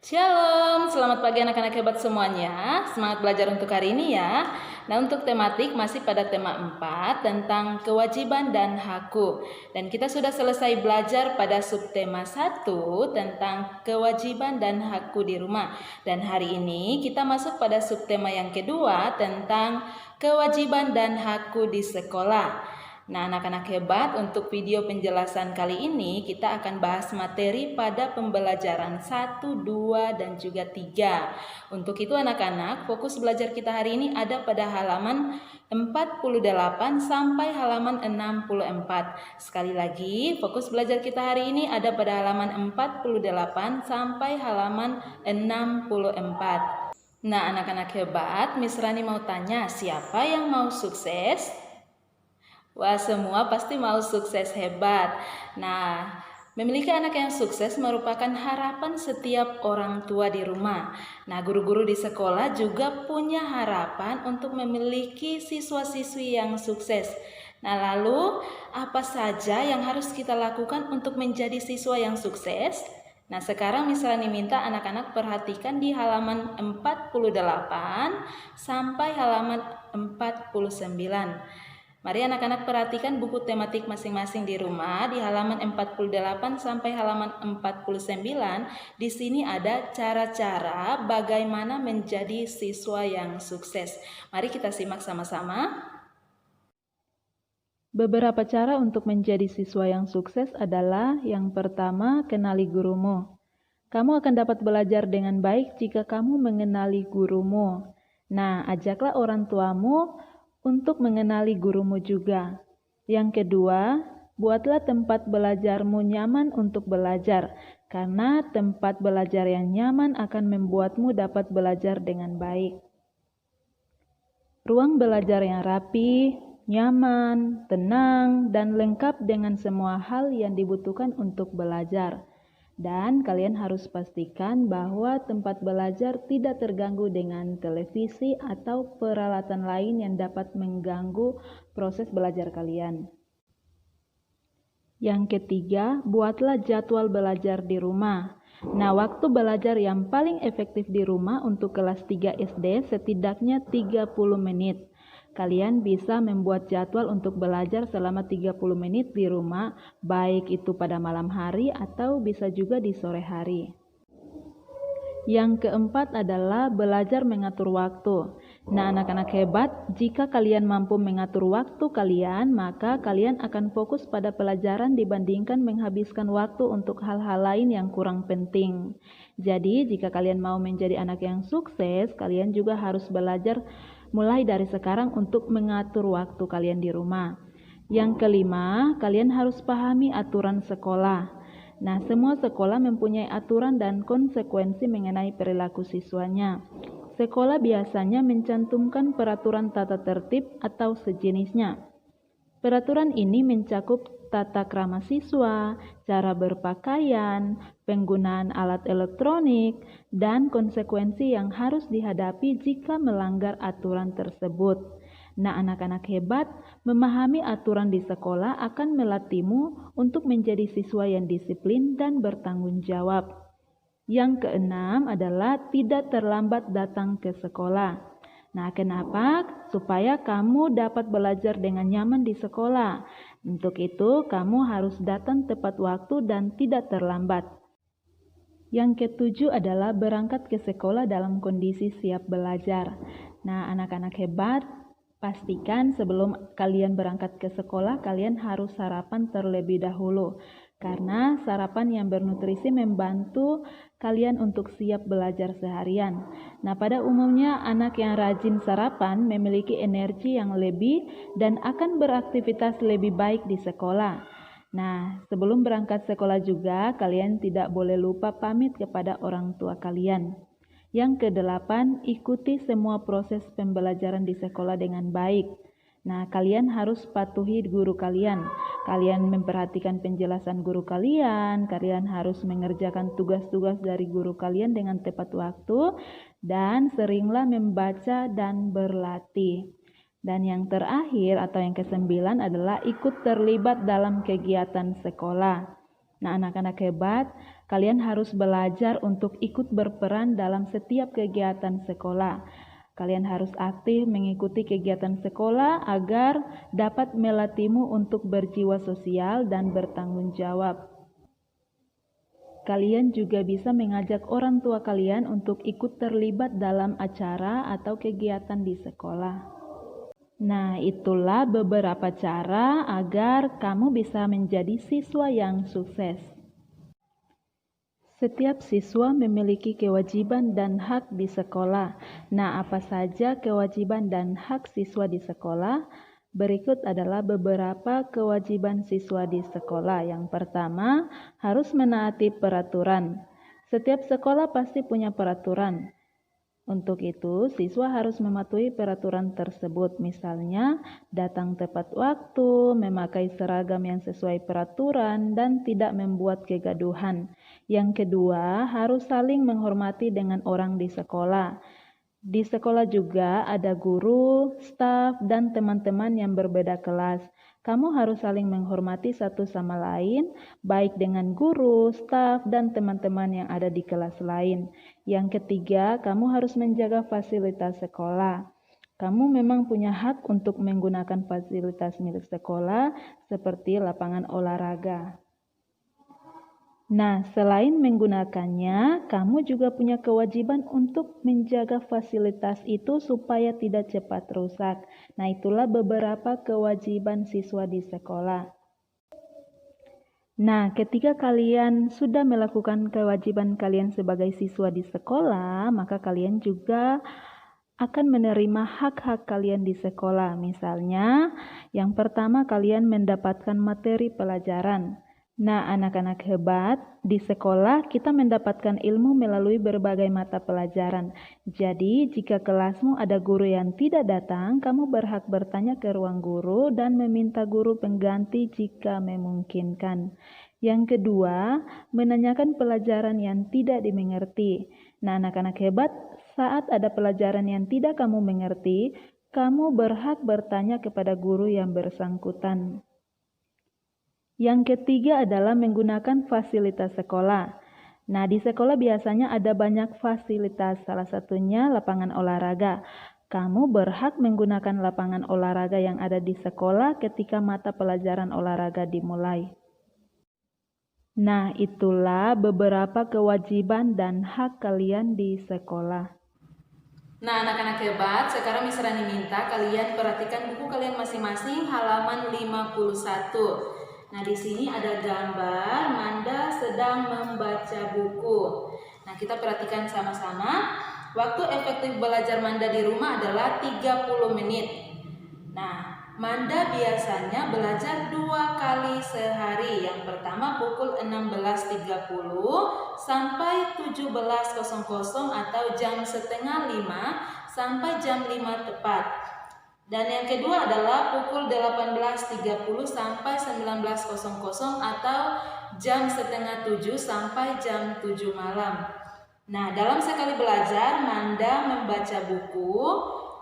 Shalom, selamat pagi anak-anak hebat semuanya. Semangat belajar untuk hari ini ya. Nah, untuk tematik masih pada tema 4 tentang kewajiban dan hakku. Dan kita sudah selesai belajar pada subtema 1 tentang kewajiban dan hakku di rumah. Dan hari ini kita masuk pada subtema yang kedua tentang kewajiban dan hakku di sekolah. Nah, anak-anak hebat, untuk video penjelasan kali ini kita akan bahas materi pada pembelajaran 1, 2, dan juga 3. Untuk itu anak-anak, fokus belajar kita hari ini ada pada halaman 48 sampai halaman 64. Sekali lagi, fokus belajar kita hari ini ada pada halaman 48 sampai halaman 64. Nah, anak-anak hebat, Miss Rani mau tanya, siapa yang mau sukses? Wah, semua pasti mau sukses hebat. Nah, memiliki anak yang sukses merupakan harapan setiap orang tua di rumah. Nah, guru-guru di sekolah juga punya harapan untuk memiliki siswa-siswi yang sukses. Nah, lalu apa saja yang harus kita lakukan untuk menjadi siswa yang sukses? Nah, sekarang misalnya minta anak-anak perhatikan di halaman 48 sampai halaman 49. Mari anak-anak perhatikan buku tematik masing-masing di rumah di halaman 48 sampai halaman 49. Di sini ada cara-cara bagaimana menjadi siswa yang sukses. Mari kita simak sama-sama. Beberapa cara untuk menjadi siswa yang sukses adalah yang pertama, kenali gurumu. Kamu akan dapat belajar dengan baik jika kamu mengenali gurumu. Nah, ajaklah orang tuamu untuk mengenali gurumu juga. Yang kedua, buatlah tempat belajarmu nyaman untuk belajar, karena tempat belajar yang nyaman akan membuatmu dapat belajar dengan baik. Ruang belajar yang rapi, nyaman, tenang, dan lengkap dengan semua hal yang dibutuhkan untuk belajar. Dan kalian harus pastikan bahwa tempat belajar tidak terganggu dengan televisi atau peralatan lain yang dapat mengganggu proses belajar kalian. Yang ketiga, buatlah jadwal belajar di rumah. Nah, waktu belajar yang paling efektif di rumah untuk kelas 3 SD setidaknya 30 menit. Kalian bisa membuat jadwal untuk belajar selama 30 menit di rumah, baik itu pada malam hari atau bisa juga di sore hari. Yang keempat adalah belajar mengatur waktu. Nah, anak-anak hebat, jika kalian mampu mengatur waktu kalian, maka kalian akan fokus pada pelajaran dibandingkan menghabiskan waktu untuk hal-hal lain yang kurang penting. Jadi, jika kalian mau menjadi anak yang sukses, kalian juga harus belajar mulai dari sekarang untuk mengatur waktu kalian di rumah. Yang kelima, kalian harus pahami aturan sekolah. Nah, semua sekolah mempunyai aturan dan konsekuensi mengenai perilaku siswanya. Sekolah biasanya mencantumkan peraturan tata tertib atau sejenisnya. Peraturan ini mencakup tata krama siswa, cara berpakaian, penggunaan alat elektronik, dan konsekuensi yang harus dihadapi jika melanggar aturan tersebut. Nah, anak-anak hebat, memahami aturan di sekolah akan melatihmu untuk menjadi siswa yang disiplin dan bertanggung jawab. Yang keenam adalah tidak terlambat datang ke sekolah. Nah, kenapa? Supaya kamu dapat belajar dengan nyaman di sekolah. Untuk itu, kamu harus datang tepat waktu dan tidak terlambat. Yang ketujuh adalah berangkat ke sekolah dalam kondisi siap belajar. Nah, anak-anak hebat, pastikan sebelum kalian berangkat ke sekolah, kalian harus sarapan terlebih dahulu. Karena sarapan yang bernutrisi membantu kalian untuk siap belajar seharian. Nah, pada umumnya anak yang rajin sarapan memiliki energi yang lebih dan akan beraktivitas lebih baik di sekolah. Nah, sebelum berangkat sekolah juga, kalian tidak boleh lupa pamit kepada orang tua kalian. Yang kedelapan, ikuti semua proses pembelajaran di sekolah dengan baik. Nah, kalian harus patuhi guru kalian. Kalian memperhatikan penjelasan guru kalian, kalian harus mengerjakan tugas-tugas dari guru kalian dengan tepat waktu, dan seringlah membaca dan berlatih. Dan yang terakhir atau yang kesembilan adalah ikut terlibat dalam kegiatan sekolah. Nah, anak-anak hebat, Kalian harus belajar untuk ikut berperan dalam setiap kegiatan sekolah. Kalian harus aktif mengikuti kegiatan sekolah agar dapat melatihmu untuk berjiwa sosial dan bertanggung jawab. Kalian juga bisa mengajak orang tua kalian untuk ikut terlibat dalam acara atau kegiatan di sekolah. Nah, itulah beberapa cara agar kamu bisa menjadi siswa yang sukses. Setiap siswa memiliki kewajiban dan hak di sekolah. Nah, apa saja kewajiban dan hak siswa di sekolah? Berikut adalah beberapa kewajiban siswa di sekolah. Yang pertama, harus menaati peraturan. Setiap sekolah pasti punya peraturan. Untuk itu, siswa harus mematuhi peraturan tersebut. Misalnya, datang tepat waktu, memakai seragam yang sesuai peraturan, dan tidak membuat kegaduhan. Yang kedua, harus saling menghormati dengan orang di sekolah. Di sekolah juga ada guru, staf, dan teman-teman yang berbeda kelas. Kamu harus saling menghormati satu sama lain, baik dengan guru, staf, dan teman-teman yang ada di kelas lain. Yang ketiga, kamu harus menjaga fasilitas sekolah. Kamu memang punya hak untuk menggunakan fasilitas milik sekolah seperti lapangan olahraga. Nah, selain menggunakannya, kamu juga punya kewajiban untuk menjaga fasilitas itu supaya tidak cepat rusak. Nah, itulah beberapa kewajiban siswa di sekolah. Nah, ketika kalian sudah melakukan kewajiban kalian sebagai siswa di sekolah, maka kalian juga akan menerima hak-hak kalian di sekolah. Misalnya, yang pertama kalian mendapatkan materi pelajaran. Nah, anak-anak hebat, di sekolah kita mendapatkan ilmu melalui berbagai mata pelajaran. Jadi, jika kelasmu ada guru yang tidak datang, kamu berhak bertanya ke ruang guru dan meminta guru pengganti jika memungkinkan. Yang kedua, menanyakan pelajaran yang tidak dimengerti. Nah, anak-anak hebat, saat ada pelajaran yang tidak kamu mengerti, kamu berhak bertanya kepada guru yang bersangkutan. Yang ketiga adalah menggunakan fasilitas sekolah. Nah, di sekolah biasanya ada banyak fasilitas, salah satunya lapangan olahraga. Kamu berhak menggunakan lapangan olahraga yang ada di sekolah ketika mata pelajaran olahraga dimulai. Nah, itulah beberapa kewajiban dan hak kalian di sekolah. Nah, anak-anak hebat, sekarang Miss Rani minta kalian perhatikan buku kalian masing-masing halaman 51. Nah, di sini ada gambar Manda sedang membaca buku. Nah, kita perhatikan sama-sama. Waktu efektif belajar Manda di rumah adalah 30 menit. Nah, Manda biasanya belajar 2 kali sehari. Yang pertama pukul 16.30 sampai 17.00 atau jam setengah 5 sampai jam 5 tepat. Dan yang kedua adalah pukul 18.30 sampai 19.00 atau jam setengah 7 sampai jam 7 malam. Nah, dalam sekali belajar, Manda membaca buku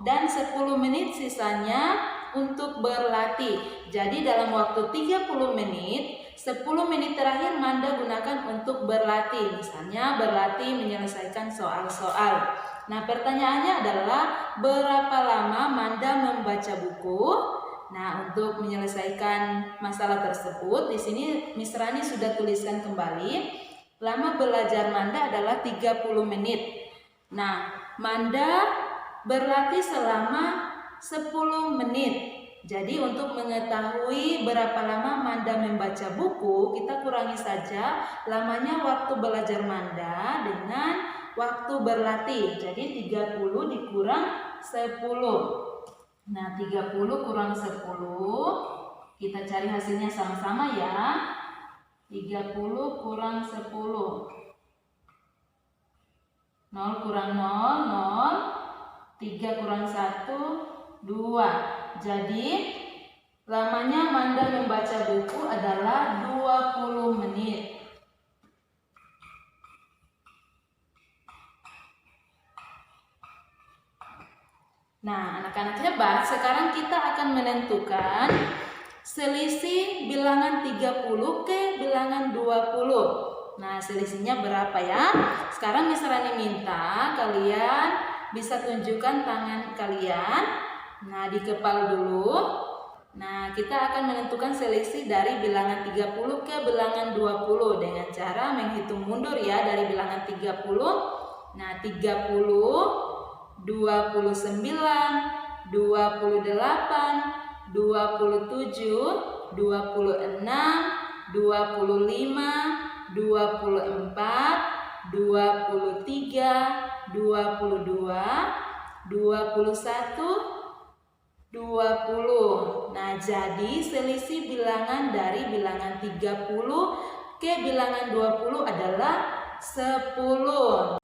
dan 10 menit sisanya untuk berlatih. Jadi dalam waktu 30 menit, 10 menit terakhir Manda gunakan untuk berlatih. Misalnya berlatih menyelesaikan soal-soal. Nah, pertanyaannya adalah berapa lama Manda membaca buku? Nah, untuk menyelesaikan masalah tersebut, di sini Miss Rani sudah tuliskan kembali. Lama belajar Manda adalah 30 menit. Nah, Manda berlatih selama 10 menit. Jadi untuk mengetahui berapa lama Manda membaca buku, kita kurangi saja lamanya waktu belajar Manda dengan waktu berlatih. Jadi 30 dikurang 10. Nah, 30 kurang 10. Kita cari hasilnya sama-sama ya. 30 kurang 10. 0 kurang 0, 0. 3 kurang 1, 2. Jadi lamanya Manda membaca buku adalah 20 menit. Nah, anak-anak hebat, sekarang kita akan menentukan selisih bilangan 30 ke bilangan 20. Nah, selisihnya berapa ya? Sekarang Miss Rani minta kalian bisa tunjukkan tangan kalian. Nah, dikepal dulu. Nah, kita akan menentukan selisih dari bilangan 30 ke bilangan 20 dengan cara menghitung mundur ya dari bilangan 30. Nah, 30, 29, 28, 27, 26, 25, 24, 23, 22, 21, 20. Nah, jadi selisih bilangan dari bilangan 30 ke bilangan 20 adalah 10.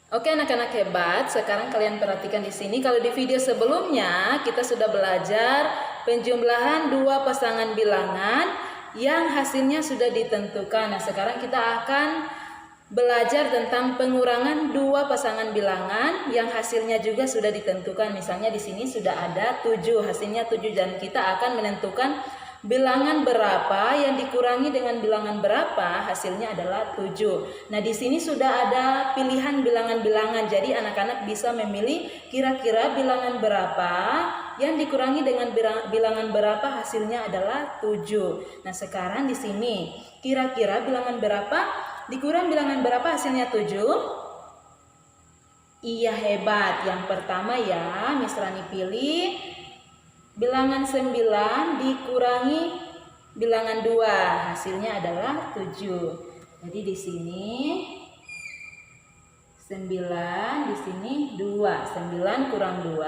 Oke anak-anak hebat, sekarang kalian perhatikan di sini. Kalau di video sebelumnya kita sudah belajar penjumlahan dua pasangan bilangan yang hasilnya sudah ditentukan. Nah, sekarang kita akan belajar tentang pengurangan dua pasangan bilangan yang hasilnya juga sudah ditentukan. Misalnya di sini sudah ada 7, hasilnya 7 dan kita akan menentukan bilangan berapa yang dikurangi dengan bilangan berapa, hasilnya adalah 7. Nah, di sini sudah ada pilihan bilangan-bilangan. Jadi anak-anak bisa memilih kira-kira bilangan berapa yang dikurangi dengan bilangan berapa, hasilnya adalah 7. Nah, sekarang di sini kira-kira bilangan berapa dikurang bilangan berapa, hasilnya 7? Iya, hebat. Yang pertama ya, Miss Rani pilih bilangan 9 dikurangi bilangan 2, hasilnya adalah 7. Jadi di sini 9, di sini 2. 9 kurang 2,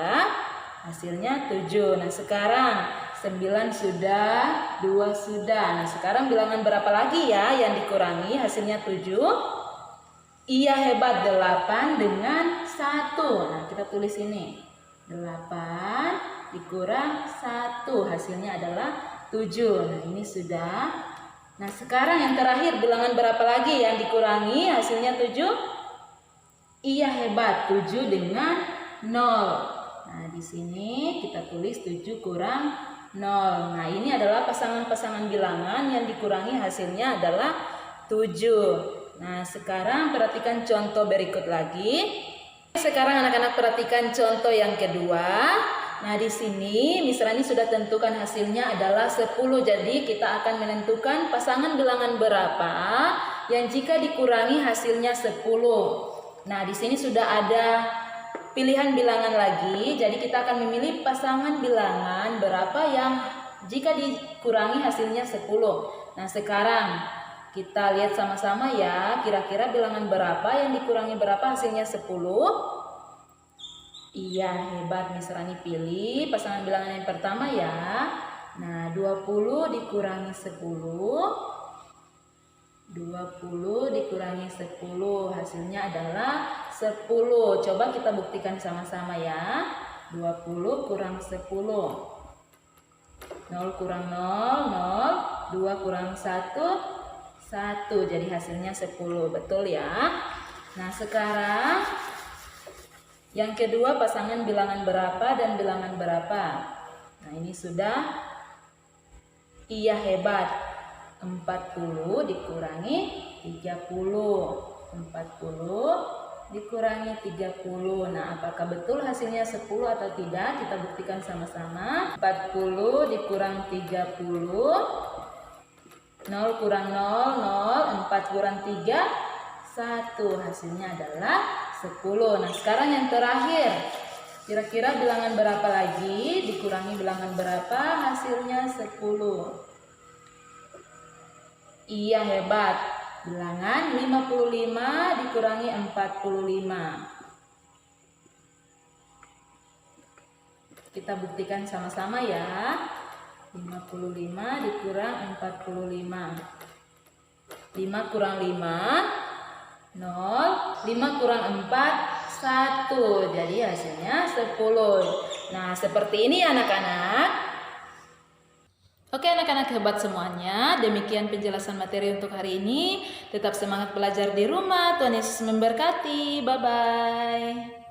hasilnya 7. Nah, sekarang 9 sudah, 2 sudah. Nah, sekarang bilangan berapa lagi ya yang dikurangi, hasilnya 7? Iya, hebat. 8 dengan 1. Nah, kita tulis ini. 8 dikurang 1, hasilnya adalah 7. Nah, ini sudah. Nah, sekarang yang terakhir bilangan berapa lagi yang dikurangi, hasilnya 7? Iya, hebat. 7 dengan 0. Nah, di sini kita tulis 7 kurang 0. Nah, ini adalah pasangan-pasangan bilangan yang dikurangi, hasilnya adalah 7. Nah, sekarang perhatikan contoh berikut lagi. Sekarang anak-anak perhatikan contoh yang kedua. Nah, di sini Miss Rani sudah tentukan hasilnya adalah 10. Jadi kita akan menentukan pasangan bilangan berapa yang jika dikurangi hasilnya 10. Nah, di sini sudah ada pilihan bilangan lagi. Jadi kita akan memilih pasangan bilangan berapa yang jika dikurangi hasilnya 10. Nah, sekarang kita lihat sama-sama ya, kira-kira bilangan berapa yang dikurangi berapa, hasilnya 10. Iya, hebat. Miss Rani pilih pasangan bilangan yang pertama ya. Nah, 20 dikurangi 10. 20 dikurangi 10, hasilnya adalah 10. Coba kita buktikan sama-sama ya. 20 kurang 10. 0 kurang 0, 0. 2 kurang 1, 1. Jadi hasilnya 10. Betul ya? Nah, sekarang yang kedua, pasangan bilangan berapa dan bilangan berapa. Nah, ini sudah. Iya, hebat. 40 dikurangi 30. 40 dikurangi 30. Nah, apakah betul hasilnya 10 atau tidak? Kita buktikan sama-sama. 40 dikurang 30. 0 kurang 0, 0. 4 kurang 3, 1. Hasilnya adalah 10. Nah, sekarang yang terakhir. Kira-kira bilangan berapa lagi dikurangi bilangan berapa, hasilnya 10. Iya, hebat. Bilangan 55 dikurangi 45. Kita buktikan sama-sama ya. 55 dikurang 45. 5 kurang 5, 0. 5 kurang 4, 1. Jadi hasilnya 10. Nah, seperti ini anak-anak. Oke anak-anak hebat semuanya, demikian penjelasan materi untuk hari ini. Tetap semangat belajar di rumah. Tuhan Yesus memberkati. Bye-bye.